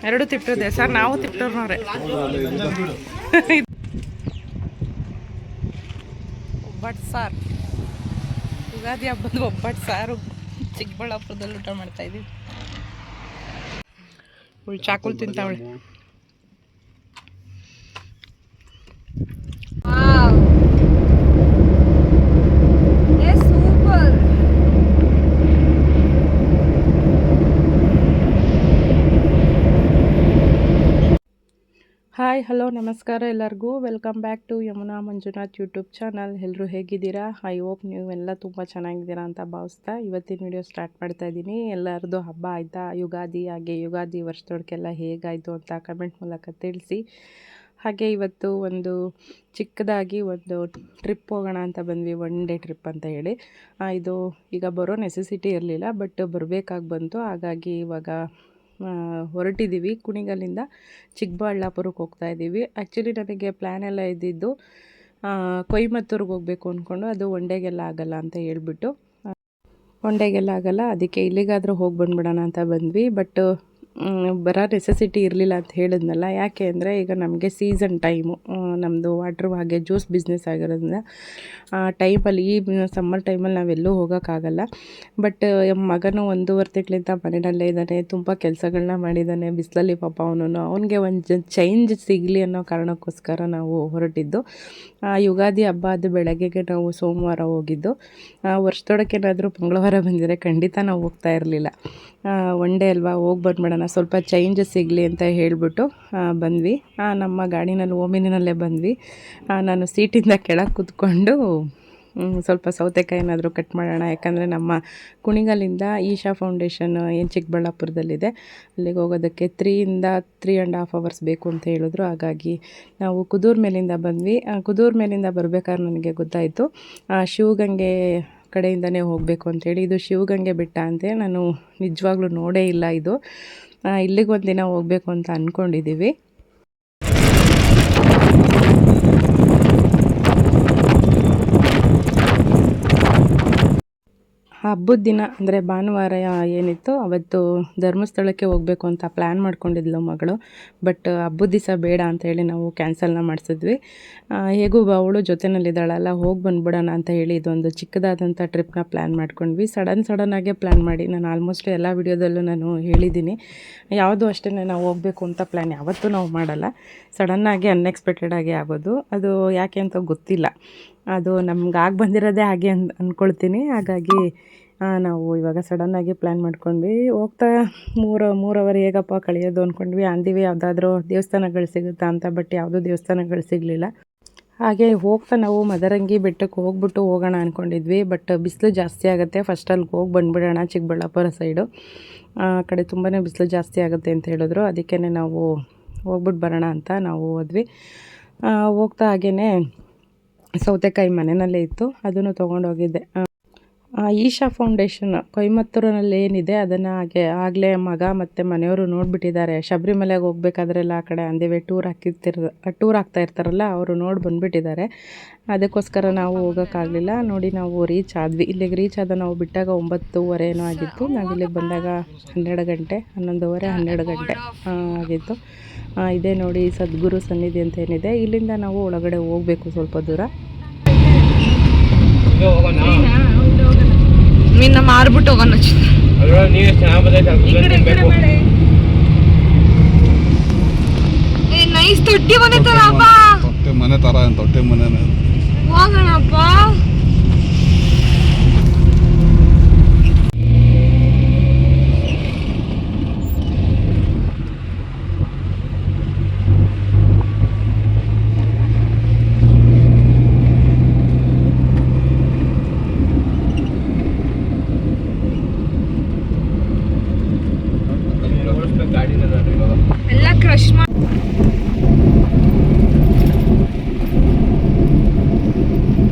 ಎರಡು ತಿಪ್ಪಿದೆ ಸರ್, ನಾವು ತಿಪ್ಟೂರ್ನವ್ರೆ. ಒಬ್ಬಟ್ಟು ಸಾರು, ಯುಗಾದಿ ಹಬ್ಬದ ಒಬ್ಬಟ್ಟು ಸಾರು ಚಿಕ್ಕಬಳ್ಳಾಪುರದಲ್ಲಿ ಊಟ ಮಾಡ್ತಾ ಇದ್ದೀವಿ. ಚಾಕುಲ್ ತಿಂತಾವಳೆ. ಹಾಯ್, ಹಲೋ, ನಮಸ್ಕಾರ ಎಲ್ಲರಿಗೂ. Welcome back to Yamuna Manjunath YouTube channel. ಎಲ್ಲರೂ ಹೇಗಿದ್ದೀರಾ? ಐ ಹೋಪ್ ನೀವೆಲ್ಲ ತುಂಬ ಚೆನ್ನಾಗಿದ್ದೀರಾ ಅಂತ ಭಾವಿಸ್ತಾ ಇವತ್ತಿನ ವಿಡಿಯೋ ಸ್ಟಾರ್ಟ್ ಮಾಡ್ತಾ ಇದ್ದೀನಿ. ಎಲ್ಲರದ್ದು ಹಬ್ಬ ಆಯಿತಾ? ಯುಗಾದಿ, ಹಾಗೆ ಯುಗಾದಿ ವರ್ಷದೊಳಗೆಲ್ಲ ಹೇಗಾಯಿತು ಅಂತ ಕಮೆಂಟ್ ಮೂಲಕ ತಿಳಿಸಿ. ಹಾಗೆ ಇವತ್ತು ಒಂದು ಚಿಕ್ಕದಾಗಿ ಒಂದು ಟ್ರಿಪ್ ಹೋಗೋಣ ಅಂತ ಬಂದ್ವಿ, 1 ಡೇ ಟ್ರಿಪ್ ಅಂತ ಹೇಳಿ. ಇದು ಈಗ ಬರೋ ನೆಸೆಸಿಟಿ ಇರಲಿಲ್ಲ, ಬಟ್ ಬರಬೇಕಾಗಿ ಬಂತು. ಹಾಗಾಗಿ ಇವಾಗ ಹೊರಟಿದ್ದೀವಿ. ಕುಣಿಗಲ್ಲಿಂದ ಚಿಕ್ಕಬಳ್ಳಾಪುರಕ್ಕೆ ಹೋಗ್ತಾ ಇದ್ದೀವಿ. ಆ್ಯಕ್ಚುಲಿ ನನಗೆ ಪ್ಲ್ಯಾನ್ ಎಲ್ಲ ಇದ್ದಿದ್ದು ಕೊಯಮತ್ತೂರಿಗೆ ಹೋಗಬೇಕು ಅಂದ್ಕೊಂಡು, ಅದು 1 ಡೇಗೆಲ್ಲ ಆಗಲ್ಲ ಅಂತ ಹೇಳ್ಬಿಟ್ಟು, 1 ಡೇಗೆಲ್ಲ ಆಗಲ್ಲ, ಅದಕ್ಕೆ ಇಲ್ಲಿಗಾದರೂ ಹೋಗಿ ಬಂದುಬಿಡೋಣ ಅಂತ ಬಂದ್ವಿ. ಬಟ್ ಬರೋ ನೆಸೆಸಿಟಿ ಇರಲಿಲ್ಲ ಅಂತ ಹೇಳಿದ್ನಲ್ಲ. ಯಾಕೆ ಅಂದರೆ ಈಗ ನಮಗೆ ಸೀಸನ್ ಟೈಮು, ನಮ್ಮದು ವಾಟ್ರ್ ಹಾಗೆ ಜ್ಯೂಸ್ ಬಿಸ್ನೆಸ್ ಆಗಿರೋದ್ರಿಂದ ಟೈಮಲ್ಲಿ, ಈ ಸಮ್ಮರ್ ಟೈಮಲ್ಲಿ ನಾವೆಲ್ಲೂ ಹೋಗೋಕ್ಕಾಗಲ್ಲ. ಬಟ್ ಮಗನೂ 1.5 ತಿಂಗಳಿಂದ ಮನೆಯಲ್ಲೇ ಇದ್ದಾನೆ, ತುಂಬ ಕೆಲಸಗಳನ್ನ ಮಾಡಿದ್ದಾನೆ ಬಿಸಿಲಲ್ಲಿ. ಪಾಪ ಅವನಿಗೆ ಒಂದು ಚೇಂಜ್ ಸಿಗಲಿ ಅನ್ನೋ ಕಾರಣಕ್ಕೋಸ್ಕರ ನಾವು ಹೊರಟಿದ್ದು. ಯುಗಾದಿ ಹಬ್ಬ ಅದು ಬೆಳಗ್ಗೆಗೆ ನಾವು ಸೋಮವಾರ ಹೋಗಿದ್ದು. ವರ್ಷದೊಳಕ್ಕೇನಾದರೂ ಮಂಗಳವಾರ ಬಂದಿದ್ರೆ ಖಂಡಿತ ನಾವು ಹೋಗ್ತಾ ಇರಲಿಲ್ಲ. 1 ಡೇ ಅಲ್ವಾ, ಹೋಗಿ ಬಂದ್ಬಿಡೋಣ, ಸ್ವಲ್ಪ ಚೇಂಜ್ ಸಿಗಲಿ ಅಂತ ಹೇಳಿಬಿಟ್ಟು ಬಂದ್ವಿ. ನಮ್ಮ ಗಾಡಿನಲ್ಲಿ ಓಮಿನಿನಲ್ಲೇ ಬಂದ್ವಿ. ನಾನು ಸೀಟಿಂದ ಕೆಳಗೆ ಕೂತ್ಕೊಂಡು ಸ್ವಲ್ಪ ಸೌತೆಕಾಯಿ ಏನಾದರೂ ಕಟ್ ಮಾಡೋಣ. ಯಾಕಂದರೆ ನಮ್ಮ ಕುಣಿಗಲ್ಲಿಂದ ಈಶಾ ಫೌಂಡೇಶನ್ ಏನು ಚಿಕ್ಕಬಳ್ಳಾಪುರದಲ್ಲಿದೆ, ಅಲ್ಲಿಗೆ ಹೋಗೋದಕ್ಕೆ 3.5 ಅವರ್ಸ್ ಬೇಕು ಅಂತ ಹೇಳಿದ್ರು. ಹಾಗಾಗಿ ನಾವು ಕುದೂರು ಮೇಲಿಂದ ಬಂದ್ವಿ. ಕುದೂರು ಮೇಲಿಂದ ಬರಬೇಕಾದ್ರೆ ನನಗೆ ಗೊತ್ತಾಯಿತು ಶಿವಗಂಗೆ ಕಡೆಯಿಂದನೇ ಹೋಗಬೇಕು ಅಂಥೇಳಿ. ಇದು ಶಿವಗಂಗೆ ಬೆಟ್ಟ ಅಂತೆ, ನಾನು ನಿಜವಾಗ್ಲೂ ನೋಡೇ ಇಲ್ಲ. ಇದು ಇಲ್ಲಿಗೆ ಒಂದು ದಿನ ಹೋಗಬೇಕು ಅಂತ ಅಂದ್ಕೊಂಡಿದ್ದೀವಿ. ಹಬ್ಬದ ದಿನ ಅಂದರೆ ಭಾನುವಾರ ಏನಿತ್ತು ಅವತ್ತು ಧರ್ಮಸ್ಥಳಕ್ಕೆ ಹೋಗಬೇಕು ಅಂತ ಪ್ಲ್ಯಾನ್ ಮಾಡ್ಕೊಂಡಿದ್ಲು ಮಗಳು. ಬಟ್ ಹಬ್ಬದ ದಿವಸ ಬೇಡ ಅಂತ ಹೇಳಿ ನಾವು ಕ್ಯಾನ್ಸಲ್ನ ಮಾಡಿಸಿದ್ವಿ. ಹೇಗೂ ಅವಳು ಜೊತೆಯಲ್ಲಿದ್ದಾಳಲ್ಲ, ಹೋಗಿ ಬಂದುಬಿಡೋಣ ಅಂತ ಹೇಳಿ ಇದೊಂದು ಚಿಕ್ಕದಾದಂಥ ಟ್ರಿಪ್ನ ಪ್ಲ್ಯಾನ್ ಮಾಡ್ಕೊಂಡ್ವಿ. ಸಡನ್ನಾಗೇ ಪ್ಲ್ಯಾನ್ ಮಾಡಿ, ನಾನು ಆಲ್ಮೋಸ್ಟ್ ಎಲ್ಲ ವಿಡಿಯೋದಲ್ಲೂ ನಾನು ಹೇಳಿದ್ದೀನಿ, ಯಾವುದೂ ಅಷ್ಟೇ ನಾವು ಹೋಗಬೇಕು ಅಂತ ಪ್ಲ್ಯಾನ್ ಯಾವತ್ತೂ ನಾವು ಮಾಡಲ್ಲ. ಸಡನ್ನಾಗಿ ಅನ್ಎಕ್ಸ್ಪೆಕ್ಟೆಡಾಗಿ ಆಗೋದು. ಅದು ಯಾಕೆ ಅಂತ ಗೊತ್ತಿಲ್ಲ, ಅದು ನಮ್ಗೆ ಆಗಿ ಬಂದಿರೋದೇ ಹಾಗೆ ಅಂದ್ಕೊಳ್ತೀನಿ. ಹಾಗಾಗಿ ನಾವು ಇವಾಗ ಸಡನ್ನಾಗಿ ಪ್ಲ್ಯಾನ್ ಮಾಡ್ಕೊಂಡ್ವಿ. ಹೋಗ್ತಾ 3 ಅವರ್ ಹೇಗಪ್ಪ ಕಳೆಯೋದು ಅಂದ್ಕೊಂಡ್ವಿ. ಅಂದಿವಿ ಯಾವುದಾದ್ರೂ ದೇವಸ್ಥಾನಗಳು ಸಿಗುತ್ತಾ ಅಂತ, ಬಟ್ ಯಾವುದೂ ದೇವಸ್ಥಾನಗಳು ಸಿಗಲಿಲ್ಲ. ಹಾಗೆ ಹೋಗ್ತಾ ನಾವು ಮದರಂಗಿ ಬೆಟ್ಟಕ್ಕೆ ಹೋಗ್ಬಿಟ್ಟು ಹೋಗೋಣ ಅಂದ್ಕೊಂಡಿದ್ವಿ. ಬಟ್ ಬಿಸಿಲು ಜಾಸ್ತಿ ಆಗುತ್ತೆ, ಫಸ್ಟ್ ಅಲ್ಲಿಗೆ ಹೋಗಿ ಬಂದುಬಿಡೋಣ, ಚಿಕ್ಕಬಳ್ಳಾಪುರ ಸೈಡು ಆ ಕಡೆ ತುಂಬಾ ಬಿಸಿಲು ಜಾಸ್ತಿ ಆಗುತ್ತೆ ಅಂತ ಹೇಳಿದ್ರು. ಅದಕ್ಕೇ ನಾವು ಹೋಗ್ಬಿಟ್ಟು ಬರೋಣ ಅಂತ ನಾವು ಹೋದ್ವಿ. ಹೋಗ್ತಾ ಹಾಗೇ ಸೌತೆಕಾಯಿ ಮನೆಯಲ್ಲೇ ಇತ್ತು, ಅದನ್ನು ತೊಗೊಂಡೋಗಿದ್ದೆ. ಈಶಾ ಫೌಂಡೇಶನ್ ಕೊಯಮತ್ತೂರಿನಲ್ಲಿ ಏನಿದೆ ಅದನ್ನು ಆಗಲೇ ಮಗ ಮತ್ತು ಮನೆಯವರು ನೋಡಿಬಿಟ್ಟಿದ್ದಾರೆ. ಶಬರಿಮಲೆಗೆ ಹೋಗ್ಬೇಕಾದ್ರೆಲ್ಲ ಆ ಕಡೆ ಅಂದಿವೆ ಟೂರ್ ಆಗ್ತಾ ಇರ್ತಾರಲ್ಲ, ಅವರು ನೋಡಿ ಬಂದುಬಿಟ್ಟಿದ್ದಾರೆ. ಅದಕ್ಕೋಸ್ಕರ ನಾವು ಹೋಗೋಕ್ಕಾಗಲಿಲ್ಲ. ನೋಡಿ ನಾವು ರೀಚ್ ಆದ್ವಿ. ಇಲ್ಲಿಗೆ ರೀಚ್ ಆದ ನಾವು ಬಿಟ್ಟಾಗ 9:30 ಏನೋ ಆಗಿತ್ತು. ನಾವು ಇಲ್ಲಿಗೆ ಬಂದಾಗ 12 ಗಂಟೆ, 11:30, 12 ಗಂಟೆ ಆಗಿತ್ತು. ಇದೇ ನೋಡಿ ಸದ್ಗುರು ಸನ್ನಿಧಿ ಅಂತ ಏನಿದೆ, ಇಲ್ಲಿಂದ ನಾವು ಒಳಗಡೆ ಹೋಗಬೇಕು ಸ್ವಲ್ಪ ದೂರ. ಮೀನ ಮಾರ್ಬಿಟ್ಟು ಹೋಗೋಣ. ನೈಸ್ ತೊಟ್ಟಿ ಮನೆ ತರ ತೊಟ್ಟಿ ಮನೆ ಹೋಗೋಣಪ್ಪ. ಎಲ್ಲ ಕ್ರಶ್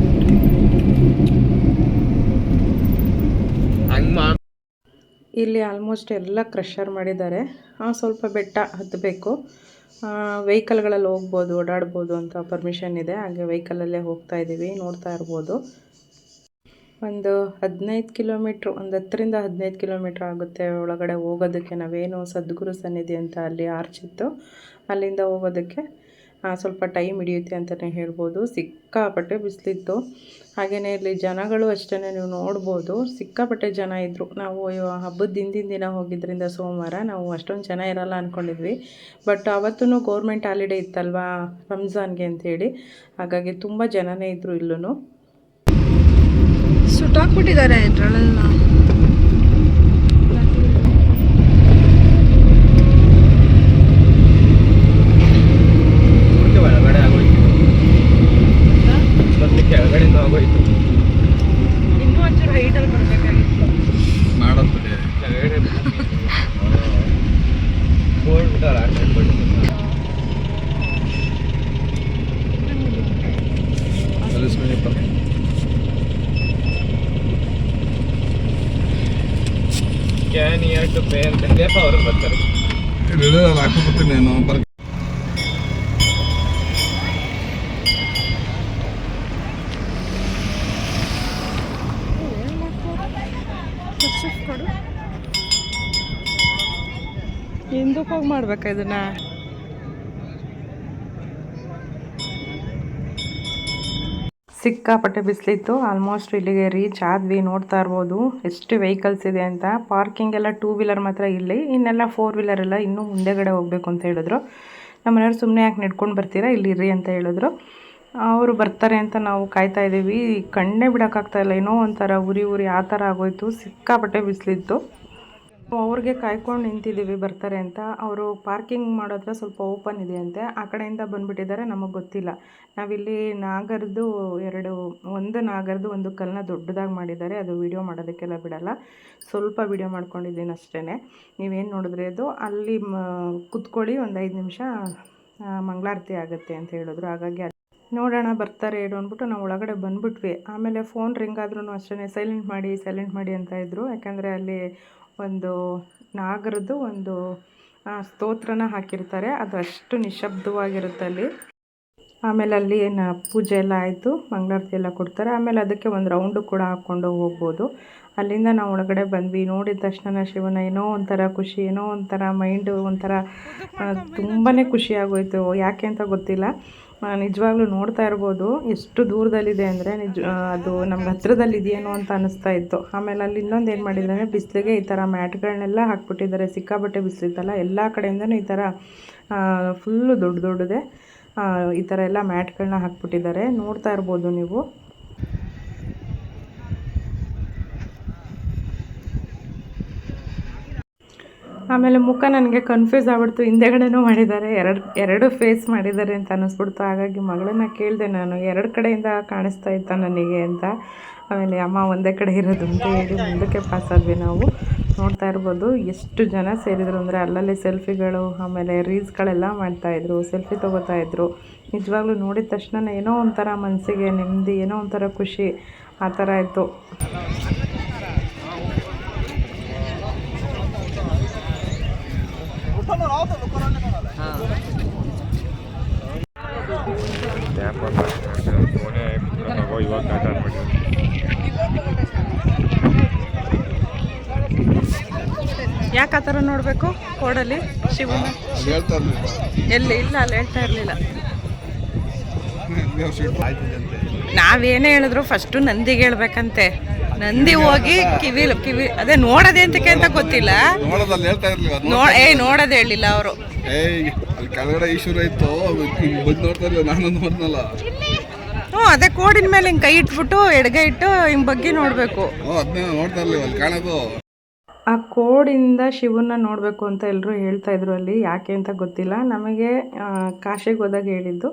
ಇಲ್ಲಿ ಆಲ್ಮೋಸ್ಟ್ ಎಲ್ಲ ಕ್ರಷರ್ ಮಾಡಿದ್ದಾರೆ. ಸ್ವಲ್ಪ ಬೆಟ್ಟ ಹತ್ತಬೇಕು, ವೆಹಿಕಲ್ಗಳಲ್ಲಿ ಹೋಗ್ಬೋದು, ಓಡಾಡ್ಬೋದು ಅಂತ ಪರ್ಮಿಷನ್ ಇದೆ. ಹಾಗೆ ವೆಹಿಕಲಲ್ಲೇ ಹೋಗ್ತಾ ಇದ್ದೀವಿ, ನೋಡ್ತಾ ಇರ್ಬೋದು. ಒಂದು 15 ಕಿಲೋಮೀಟ್ರ್, ಒಂದು 10ರಿಂದ 15 ಕಿಲೋಮೀಟ್ರ್ ಆಗುತ್ತೆ ಒಳಗಡೆ ಹೋಗೋದಕ್ಕೆ. ನಾವೇನು ಸದ್ಗುರು ಸನ್ನಿಧಿ ಅಂತ ಅಲ್ಲಿ ಆರ್ಚ್ ಇತ್ತು, ಅಲ್ಲಿಂದ ಹೋಗೋದಕ್ಕೆ ಸ್ವಲ್ಪ ಟೈಮ್ ಹಿಡಿಯುತ್ತೆ ಅಂತಲೇ ಹೇಳ್ಬೋದು. ಸಿಕ್ಕಾಪಟ್ಟೆ ಬಿಸಿಲಿತ್ತು. ಹಾಗೆಯೇ ಇಲ್ಲಿ ಜನಗಳು ಅಷ್ಟೇ ನೀವು ನೋಡ್ಬೋದು, ಸಿಕ್ಕಾಪಟ್ಟೆ ಜನ ಇದ್ದರು. ನಾವು ಹಬ್ಬದ ಹಿಂದಿನ ದಿನ ಹೋಗಿದ್ದರಿಂದ ಸೋಮವಾರ ನಾವು ಅಷ್ಟೊಂದು ಜನ ಇರಲ್ಲ ಅಂದ್ಕೊಂಡಿದ್ವಿ. ಬಟ್ ಅವತ್ತೂ ಗೌರ್ಮೆಂಟ್ ಹಾಲಿಡೇ ಇತ್ತಲ್ವಾ ರಂಜಾನ್ಗೆ ಅಂಥೇಳಿ, ಹಾಗಾಗಿ ತುಂಬ ಜನನೇ ಇದ್ದರು. ಇಲ್ಲೂ ಸುಟ್ಟಾಕ್ಬಿಟ್ಟಿದ್ದಾರೆ ಇದ್ರಲ್ಲೆಲ್ಲ. ಇನ್ನೂ ಒಂಚೂರು ಹೈಟಲ್ಲಿ ಬರಬೇಕಾಗಿತ್ತು. ಕ್ಯಾನ್ ಇಯರ್ ಟು ಪೇ ಅಂತಂದ್ರೆ ಅವರು ಬರ್ತಾರೆ. ಹಾಕ್ಬಿಡ್ತೀನಿ ನಾನು. ಹಿಂದಕ್ಕೆ ಹೋಗಿ ಮಾಡ್ಬೇಕಾ ಇದನ್ನ? ಸಿಕ್ಕಾಪಟ್ಟೆ ಬಿಸಿಲಿತ್ತು. ಆಲ್ಮೋಸ್ಟ್ ಇಲ್ಲಿಗೆ ರೀಚ್ ಆದ್ವಿ. ನೋಡ್ತಾ ಇರ್ಬೋದು ಎಷ್ಟು ವೆಹಿಕಲ್ಸ್ ಇದೆ ಅಂತ. ಪಾರ್ಕಿಂಗ್ ಎಲ್ಲ 2 ವೀಲರ್ ಮಾತ್ರ ಇಲ್ಲಿ, ಇನ್ನೆಲ್ಲ 4 ವೀಲರ್ ಎಲ್ಲ ಇನ್ನೂ ಮುಂದೆಗಡೆ ಹೋಗಬೇಕು ಅಂತ ಹೇಳಿದ್ರು. ನಮ್ಮನೆಯವ್ರು ಸುಮ್ಮನೆ ಯಾಕೆ ನಡ್ಕೊಂಡು ಬರ್ತೀರಾ, ಇಲ್ಲಿರ್ರಿ ಅಂತ ಹೇಳಿದ್ರು. ಅವರು ಬರ್ತಾರೆ ಅಂತ ನಾವು ಕಾಯ್ತಾ ಇದ್ದೀವಿ. ಕಣ್ಣೇ ಬಿಡೋಕ್ಕಾಗ್ತಾಯಿಲ್ಲ, ಏನೋ ಒಂಥರ ಉರಿ ಆ ಥರ ಆಗೋಯ್ತು. ಸಿಕ್ಕಾಪಟ್ಟೆ ಬಿಸಿಲಿತ್ತು. ಅವ್ರಿಗೆ ಕಾಯ್ಕೊಂಡು ನಿಂತಿದ್ದೀವಿ ಬರ್ತಾರೆ ಅಂತ. ಅವರು ಪಾರ್ಕಿಂಗ್ ಮಾಡೋದ್ರ ಸ್ವಲ್ಪ ಓಪನ್ ಇದೆ ಅಂತೆ, ಆ ಕಡೆಯಿಂದ ಬಂದುಬಿಟ್ಟಿದ್ದಾರೆ. ನಮಗೆ ಗೊತ್ತಿಲ್ಲ. ನಾವಿಲ್ಲಿ ಒಂದು ನಾಗರದು ಒಂದು ಕಲ್ಲನ್ನ ದೊಡ್ಡದಾಗಿ ಮಾಡಿದ್ದಾರೆ. ಅದು ವಿಡಿಯೋ ಮಾಡೋದಕ್ಕೆಲ್ಲ ಬಿಡಲ್ಲ, ಸ್ವಲ್ಪ ವಿಡಿಯೋ ಮಾಡ್ಕೊಂಡಿದ್ದೀನಿ ಅಷ್ಟೇ. ನೀವೇನು ನೋಡಿದ್ರೆ ಅದು ಅಲ್ಲಿ ಕುತ್ಕೊಳ್ಳಿ, ಒಂದು 5 ನಿಮಿಷ ಮಂಗಳಾರತಿ ಆಗುತ್ತೆ ಅಂತ ಹೇಳಿದ್ರು. ಹಾಗಾಗಿ ನೋಡೋಣ ಬರ್ತಾರೆ ಹೇಳು ಅಂದ್ಬಿಟ್ಟು ನಾವು ಒಳಗಡೆ ಬಂದುಬಿಟ್ವಿ. ಆಮೇಲೆ ಫೋನ್ ರಿಂಗ್ ಆದ್ರೂ ಅಷ್ಟೇ ಸೈಲೆಂಟ್ ಮಾಡಿ ಅಂತ ಇದ್ದರು. ಯಾಕಂದರೆ ಅಲ್ಲಿ ಒಂದು ನಾಗರದ್ದು ಒಂದು ಸ್ತೋತ್ರನ ಹಾಕಿರ್ತಾರೆ, ಅದು ಅಷ್ಟು ನಿಶಬ್ದವಾಗಿರುತ್ತೆ ಅಲ್ಲಿ. ಆಮೇಲೆ ಅಲ್ಲಿ ಪೂಜೆ ಎಲ್ಲ ಆಯಿತು, ಮಂಗಳಾರತಿ ಎಲ್ಲ ಕೊಡ್ತಾರೆ. ಆಮೇಲೆ ಅದಕ್ಕೆ ಒಂದು ರೌಂಡು ಕೂಡ ಹಾಕ್ಕೊಂಡು ಹೋಗ್ಬೋದು. ಅಲ್ಲಿಂದ ನಾವು ಒಳಗಡೆ ಬಂದ್ವಿ. ನೋಡಿದ ತಕ್ಷಣ ಶಿವನ ಏನೋ ಒಂಥರ ಖುಷಿ, ಏನೋ ಒಂಥರ ಮೈಂಡು ಒಂಥರ ತುಂಬಾ ಖುಷಿ ಆಗೋಯ್ತು. ಯಾಕೆ ಅಂತ ಗೊತ್ತಿಲ್ಲ. ನಿಜವಾಗ್ಲೂ ನೋಡ್ತಾ ಇರ್ಬೋದು ಎಷ್ಟು ದೂರದಲ್ಲಿದೆ ಅಂದರೆ ಅದು ನಮ್ಗೆ ಹತ್ರದಲ್ಲಿದೆಯೇನೋ ಅಂತ ಅನ್ನಿಸ್ತಾ ಇತ್ತು. ಆಮೇಲೆ ಅಲ್ಲಿ ಇನ್ನೊಂದು ಏನು ಮಾಡಿದ್ದಾರೆ, ಬಿಸಿಲಿಗೆ ಈ ಥರ ಮ್ಯಾಟ್ಗಳನ್ನೆಲ್ಲ ಹಾಕ್ಬಿಟ್ಟಿದ್ದಾರೆ. ಸಿಕ್ಕಾಪಟ್ಟೆ ಬಿಸಿಲಿತ್ತಲ್ಲ, ಎಲ್ಲ ಕಡೆಯಿಂದನೂ ಈ ಥರ ಫುಲ್ಲು ದೊಡ್ಡದೇ ಈ ಥರ ಎಲ್ಲ ಮ್ಯಾಟ್ಗಳನ್ನ ಹಾಕ್ಬಿಟ್ಟಿದ್ದಾರೆ. ನೋಡ್ತಾ ಇರ್ಬೋದು ನೀವು. ಆಮೇಲೆ ಮುಖ ನನಗೆ ಕನ್ಫ್ಯೂಸ್ ಆಗ್ಬಿಡ್ತು. ಹಿಂದೆಗಡೆನೂ ಮಾಡಿದ್ದಾರೆ, ಎರಡು ಫೇಸ್ ಮಾಡಿದ್ದಾರೆ ಅಂತ ಅನ್ನಿಸ್ಬಿಡ್ತು. ಹಾಗಾಗಿ ಮಗಳನ್ನ ಕೇಳಿದೆ ನಾನು, 2 ಕಡೆಯಿಂದ ಕಾಣಿಸ್ತಾ ಇತ್ತ ನನಗೆ ಅಂತ. ಆಮೇಲೆ ಅಮ್ಮ ಒಂದೇ ಕಡೆ ಇರೋದು ಅಂತ ಹೇಳಿ ಮುಂದಕ್ಕೆ ಪಾಸ್ ಆದ್ವಿ ನಾವು. ನೋಡ್ತಾ ಇರ್ಬೋದು ಎಷ್ಟು ಜನ ಸೇರಿದ್ರು ಅಂದರೆ ಅಲ್ಲಲ್ಲಿ ಸೆಲ್ಫಿಗಳು, ಆಮೇಲೆ ರೀಲ್ಸ್ಗಳೆಲ್ಲ ಮಾಡ್ತಾಯಿದ್ರು, ಸೆಲ್ಫಿ ತೊಗೋತಾಯಿದ್ರು. ನಿಜವಾಗ್ಲೂ ನೋಡಿದ ತಕ್ಷಣ ಏನೋ ಒಂಥರ ಮನಸ್ಸಿಗೆ ನೆಮ್ಮದಿ, ಏನೋ ಒಂಥರ ಖುಷಿ ಆ ಥರ ಆಯಿತು. ಯಾಕೆ ಆ ಥರ ನೋಡಬೇಕು ಕೋಡಲ್ಲಿ ಶಿವನ? ಎಲ್ಲಿ ಇಲ್ಲ, ಅಲ್ಲಿ ಹೇಳ್ತಾ ಇರಲಿಲ್ಲ. ನಾವೇನೇ ಹೇಳಿದ್ರು ಫಸ್ಟು ನಂದಿಗೆ ಹೇಳ್ಬೇಕಂತೆ. ನಂದಿ ಹೋಗಿ ಕಿವಿ ಅದೇ ನೋಡೋದೆ ಅಂತಕ್ಕೆ ಅಂತ ಗೊತ್ತಿಲ್ಲ. ನೋಡೋದೇ ಹೇಳಿಲ್ಲ ಅವರು. ಕೆಳಗಡೆ ಈಶ್ವರ ಇತ್ತು, ನಾನು ನೋಡ್ನಲ್ಲ. ಹ್ಞೂ, ಅದೇ ಕೋಡಿನ ಮೇಲೆ ಹಿಂಗೆ ಕೈ ಇಟ್ಬಿಟ್ಟು ಎಡಗೈ ಇಟ್ಟು ಹಿಂಗೆ ಬಗ್ಗೆ ನೋಡಬೇಕು. ಅದನ್ನೇ ನೋಡ್ತಾ ಇರಲಿಲ್ಲ ಅಲ್ಲಿ ಕಾಣೋದು. ಆ ಕೋಡಿಂದ ಶಿವನ್ನ ನೋಡಬೇಕು ಅಂತ ಎಲ್ಲರೂ ಹೇಳ್ತಾಯಿದ್ರು ಅಲ್ಲಿ. ಯಾಕೆ ಅಂತ ಗೊತ್ತಿಲ್ಲ. ನಮಗೆ ಕಾಶಿಗೆ ಹೋದಾಗ ಹೇಳಿದ್ದು,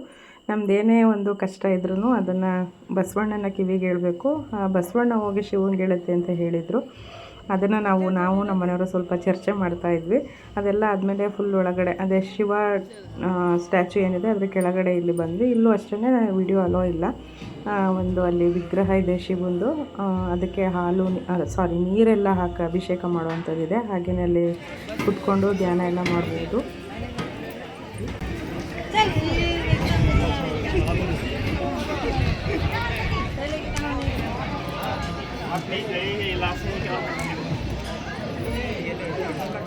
ನಮ್ಮದೇನೇ ಒಂದು ಕಷ್ಟ ಇದ್ರೂ ಅದನ್ನು ಬಸವಣ್ಣನ ಕಿವಿಗೆ ಹೇಳಬೇಕು, ಬಸವಣ್ಣ ಹೋಗಿ ಶಿವನಿಗೆ ಹೇಳುತ್ತೆ ಅಂತ ಹೇಳಿದರು. ಅದನ್ನು ನಾವು ನಮ್ಮ ಮನೆಯವರು ಸ್ವಲ್ಪ ಚರ್ಚೆ ಮಾಡ್ತಾಯಿದ್ವಿ. ಅದೆಲ್ಲ ಆದಮೇಲೆ ಫುಲ್ ಒಳಗಡೆ ಅದೇ ಶಿವ ಸ್ಟ್ಯಾಚು ಏನಿದೆ ಅದ್ರ ಕೆಳಗಡೆ ಇಲ್ಲಿ ಬಂದ್ವಿ. ಇಲ್ಲೂ ಅಷ್ಟೇ ವಿಡಿಯೋ ಅಲೋ ಇಲ್ಲ. ಒಂದು ಅಲ್ಲಿ ವಿಗ್ರಹ ಇದೆ ಶಿವಂದು, ಅದಕ್ಕೆ ನೀರೆಲ್ಲ ಹಾಕಿ ಅಭಿಷೇಕ ಮಾಡುವಂಥದ್ದಿದೆ. ಹಾಗೆಯೇ ಅಲ್ಲಿ ಕುತ್ಕೊಂಡು ಧ್ಯಾನ ಎಲ್ಲ ಮಾಡ್ಬೋದು.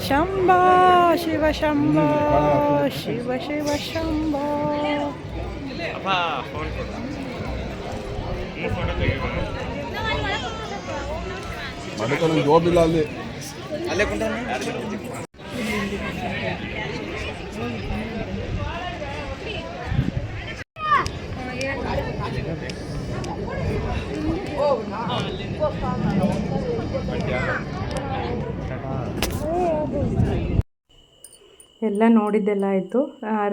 ಶಂಭೋ ಶಿವ ಶಂಭೋ ಶಿವ ಶಿವ ಶಂಭೋ. ಮಡಕನ ಜಾಬ್ ಇಲ್ಲ ಅಲ್ಲಿ. ಎಲ್ಲ ನೋಡಿದ್ದೆಲ್ಲ ಆಯಿತು.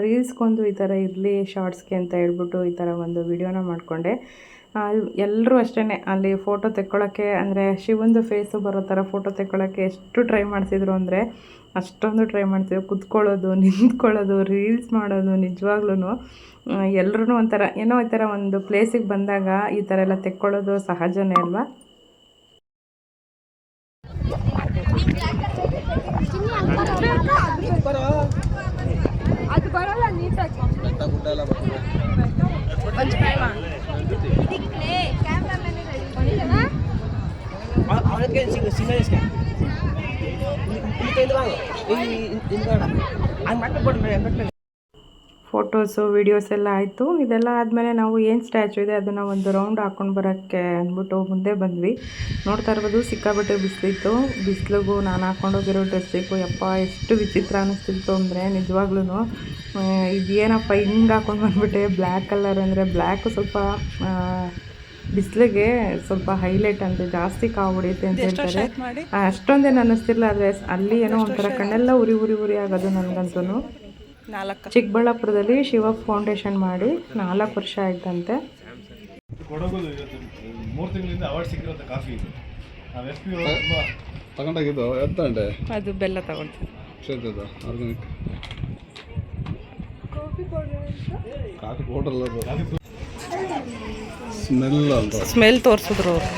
ರೀಲ್ಸ್ಗೊಂದು ಈ ಥರ ಇರಲಿ ಶಾರ್ಟ್ಸ್ಗೆ ಅಂತ ಹೇಳ್ಬಿಟ್ಟು ಈ ಥರ ಒಂದು ವಿಡಿಯೋನ ಮಾಡಿಕೊಂಡೆ. ಎಲ್ಲರೂ ಅಷ್ಟೇ ಅಲ್ಲಿ ಫೋಟೋ ತೆಕ್ಕೊಳ್ಳೋಕ್ಕೆ, ಅಂದರೆ ಶಿವಂದು ಫೇಸು ಬರೋ ಥರ ಫೋಟೋ ತೆಕ್ಕೊಳ್ಳೋಕ್ಕೆ ಎಷ್ಟು ಟ್ರೈ ಮಾಡ್ತಿದ್ರು ಅಂದರೆ ಅಷ್ಟೊಂದು ಟ್ರೈ ಮಾಡ್ತಿದ್ರು. ಕುತ್ಕೊಳ್ಳೋದು, ನಿಂತ್ಕೊಳ್ಳೋದು, ರೀಲ್ಸ್ ಮಾಡೋದು. ನಿಜವಾಗ್ಲೂ ಎಲ್ಲರೂ ಒಂಥರ ಏನೋ ಈ ಥರ ಒಂದು ಪ್ಲೇಸಿಗೆ ಬಂದಾಗ ಈ ಥರ ಎಲ್ಲ ತೆಕ್ಕೊಳ್ಳೋದು ಸಹಜನೇ ಅಲ್ವಾ. ಅದು ಬರಲ್ಲ ನೀಟಾಗಿ. ಫೋಟೋಸು ವಿಡಿಯೋಸ್ ಎಲ್ಲ ಆಯಿತು. ಇದೆಲ್ಲ ಆದಮೇಲೆ ನಾವು ಏನು ಸ್ಟ್ಯಾಚು ಇದೆ ಅದನ್ನು ಒಂದು ರೌಂಡ್ ಹಾಕ್ಕೊಂಡು ಬರೋಕ್ಕೆ ಅಂದ್ಬಿಟ್ಟು ಮುಂದೆ ಬಂದ್ವಿ. ನೋಡ್ತಾ ಇರ್ಬೋದು ಸಿಕ್ಕಾಬಟ್ಟೆ ಬಿಸಿಲಿತ್ತು. ಬಿಸಿಲಿಗೂ ನಾನು ಹಾಕ್ಕೊಂಡೋಗಿರೋ ಡ್ರೆಸ್ಸಿಗೂ ಯಪ್ಪ ಎಷ್ಟು ವಿಚಿತ್ರ ಅನ್ನಿಸ್ತಿತ್ತು ಅಂದರೆ ನಿಜವಾಗ್ಲೂ ಇದೇನಪ್ಪ ಹಿಂಗೆ ಹಾಕ್ಕೊಂಡು ಬಂದ್ಬಿಟ್ಟೆ. ಬ್ಲ್ಯಾಕ್ ಕಲರ್ ಅಂದರೆ ಬ್ಲ್ಯಾಕು ಸ್ವಲ್ಪ ಬಿಸಿಲಿಗೆ ಸ್ವಲ್ಪ ಹೈಲೈಟ್ ಅಂತ ಜಾಸ್ತಿ ಕಾವು ಹೊಡೆಯುತ್ತೆ ಅಂತ ಹೇಳ್ತಾರೆ. ಅಷ್ಟೊಂದೇನು ಅನ್ನಿಸ್ತಿಲ್ಲ, ಆದರೆ ಅಲ್ಲಿ ಏನೋ ಒಂಥರ ಕಣ್ಣೆಲ್ಲ ಉರಿ ಉರಿ ಉರಿ ಆಗೋದು ನನಗಂತೂ. ಚಿಕ್ಕಬಳ್ಳಾಪುರದಲ್ಲಿ ಶಿವ ಫೌಂಡೇಶನ್ ಮಾಡಿ 4 ವರ್ಷ ಆಯ್ತಂತೆ. ಕೊಡಗೋದು 3 ತಿಂಗಳಿಂದ ಅವಾರ್ಡ್ ಸಿಕ್ಕಿರೋ ಕಾಫಿ ಇದು. ತಗೊಂಡಾಗಿದ್ದು ಎತ್ತಂಡೆ ಅದು ಬೆಲ್ಲ ತಗೊಳ್ತೀವಿ. ಆರ್ಗಾನಿಕ್ ಕಾಫಿ ಪೌಡರ್ ಅಲ್ಲ, ಸ್ಮೆಲ್ ಅಂತ ಸ್ಮೆಲ್ ತೋರಿಸಿದ್ರು ಅವರು.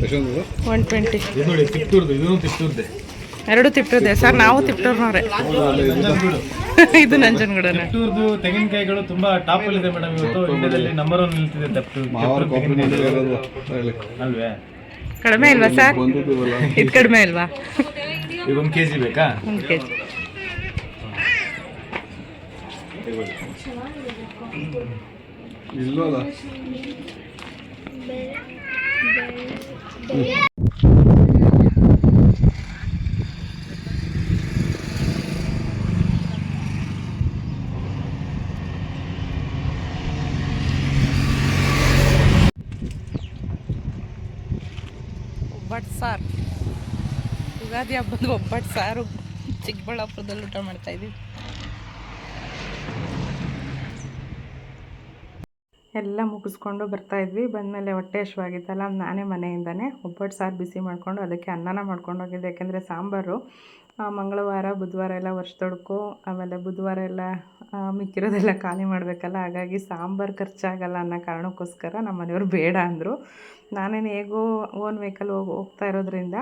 ಎಷ್ಟೊಂದು 120. ಇದು ನೋಡಿ ತಿಪ್ಟೂರ್ದು, ಇದೂ ತಿಪ್ಟೂರ್ದೆ. ಎರಡು ತಿಪ್ಟೂರ್ದೆ ಸರ್, ನಾವು ತಿಪ್ಟೂರ್ನವ್ರೆ. ಇದು ನಂಜನಗೂಡನೆ. ತಿಪ್ಟೂರ್ದು ತೆಂಗಿನಕಾಯಿಗಳು ತುಂಬಾ ಟಾಪ್ ಅಲ್ಲಿ ಇದೆ ಮೇಡಮ್. ಇವತ್ತು ಇಂಡಿಯಾದಲ್ಲಿ ನಂಬರ್ 1 ನಿಲ್ತಿದೆ ಅಲ್ವೇ? ಕಡಿಮೆ ಇಲ್ವಾ ಸರ್? ಇದು ಕಡಿಮೆ ಇಲ್ವಾ? ಈಗ 1 kg ಬೇಕಾ? 1 kg. ಇಲ್ವಲ್ಲ ಒಬ್ಬಟ್ಟು ಸಾರು, ಯುಗಾದಿ ಹಬ್ಬದ ಒಬ್ಬಟ್ಟು ಸಾರು ಚಿಕ್ಕಬಳ್ಳಾಪುರದಲ್ಲಿ ಊಟ ಮಾಡ್ತಾಯಿದ್ದೀವಿ. ಎಲ್ಲ ಮುಗಿಸ್ಕೊಂಡು ಬರ್ತಾಯಿದ್ವಿ. ಬಂದಮೇಲೆ ಹೊಟ್ಟೆ ಹಶ್ವಾಗಿತ್ತಲ್ಲ, ನಾನೇ ಮನೆಯಿಂದನೇ ಒಬ್ಬಟ್ಟು ಸಾರು ಬಿಸಿ ಮಾಡಿಕೊಂಡು ಅದಕ್ಕೆ ಅನ್ನನ ಮಾಡ್ಕೊಂಡು ಹೋಗಿದ್ದೆ. ಯಾಕೆಂದರೆ ಸಾಂಬಾರು ಮಂಗಳವಾರ ಬುಧವಾರ ಎಲ್ಲ ವರ್ಷದೊಡ್ಕು, ಆಮೇಲೆ ಬುಧವಾರ ಎಲ್ಲ ಮಿಕ್ಕಿರೋದೆಲ್ಲ ಖಾಲಿ ಮಾಡಬೇಕಲ್ಲ. ಹಾಗಾಗಿ ಸಾಂಬಾರು ಖರ್ಚಾಗಲ್ಲ ಅನ್ನೋ ಕಾರಣಕ್ಕೋಸ್ಕರ ನಮ್ಮ ಮನೆಯವರು ಬೇಡ ಅಂದರು. ನಾನೇನು ಹೇಗೋ ಓನ್ ವೆಹಿಕಲ್ ಹೋಗ್ತಾ ಇರೋದ್ರಿಂದ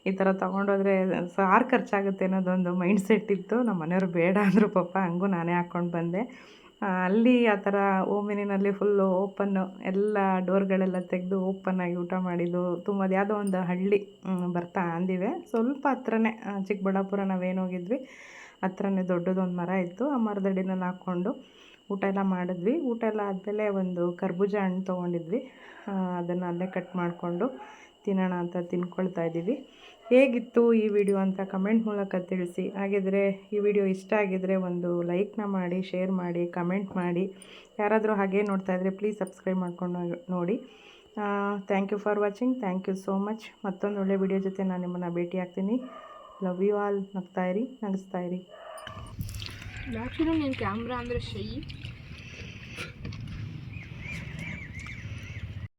ಈ ಥರ ತೊಗೊಂಡೋದ್ರೆ ಸಾರು ಖರ್ಚಾಗುತ್ತೆ ಅನ್ನೋದೊಂದು ಮೈಂಡ್ ಸೆಟ್ ಇತ್ತು. ನಮ್ಮ ಮನೆಯವರು ಬೇಡ ಅಂದರು ಪಾಪ. ಹಂಗೂ ನಾನೇ ಹಾಕ್ಕೊಂಡು ಬಂದೆ. ಅಲ್ಲಿ ಆ ಥರ ಓಮಿನಿನಲ್ಲಿ ಫುಲ್ಲು ಓಪನ್ನು, ಎಲ್ಲ ಡೋರ್ಗಳೆಲ್ಲ ತೆಗೆದು ಓಪನ್ನಾಗಿ ಊಟ ಮಾಡಿದ್ದು. ತುಂಬ ಯಾವುದೋ ಒಂದು ಹಳ್ಳಿ ಬರ್ತಾ ಅಂದಿವೆ, ಸ್ವಲ್ಪ ಹತ್ರನೇ ಚಿಕ್ಕಬಳ್ಳಾಪುರ ನಾವೇನು ಹೋಗಿದ್ವಿ ಹತ್ರನೇ ದೊಡ್ಡದೊಂದು ಮರ ಇತ್ತು. ಆ ಮರದಡಿನಲ್ಲಿ ಹಾಕ್ಕೊಂಡು ಊಟ ಎಲ್ಲ ಮಾಡಿದ್ವಿ. ಊಟ ಎಲ್ಲ ಆದಮೇಲೆ ಒಂದು ಕರ್ಬೂಜ ಹಣ್ಣು ತೊಗೊಂಡಿದ್ವಿ. ಅದನ್ನು ಅಲ್ಲೇ ಕಟ್ ಮಾಡಿಕೊಂಡು ತಿನ್ನೋಣ ಅಂತ ತಿನ್ಕೊಳ್ತಾ ಇದ್ದೀವಿ. ಹೇಗಿತ್ತು ಈ ವಿಡಿಯೋ ಅಂತ ಕಮೆಂಟ್ ಮೂಲಕ ತಿಳಿಸಿ. ಹಾಗಿದ್ರೆ ಈ ವಿಡಿಯೋ ಇಷ್ಟ ಆಗಿದರೆ ಒಂದು ಲೈಕ್ನ ಮಾಡಿ, ಶೇರ್ ಮಾಡಿ, ಕಮೆಂಟ್ ಮಾಡಿ. ಯಾರಾದರೂ ಹಾಗೆ ನೋಡ್ತಾ ಇದ್ದರೆ ಪ್ಲೀಸ್ ಸಬ್ಸ್ಕ್ರೈಬ್ ಮಾಡ್ಕೊಂಡು ನೋಡಿ. Thank you for watching. Thank you so much. ಮತ್ತೊಂದು ಒಳ್ಳೆ ವಿಡಿಯೋ ಜೊತೆ ನಾನು ನಿಮ್ಮನ್ನು ಭೇಟಿ ಆಗ್ತೀನಿ. Love you all. ನಗ್ತಾಯಿರಿ, ನಗಿಸ್ತಾಯಿರಿ. ಆ್ಯಕ್ಚುಲಿ ನೀನು ಕ್ಯಾಮ್ರಾ ಅಂದರೆ ಶೈ.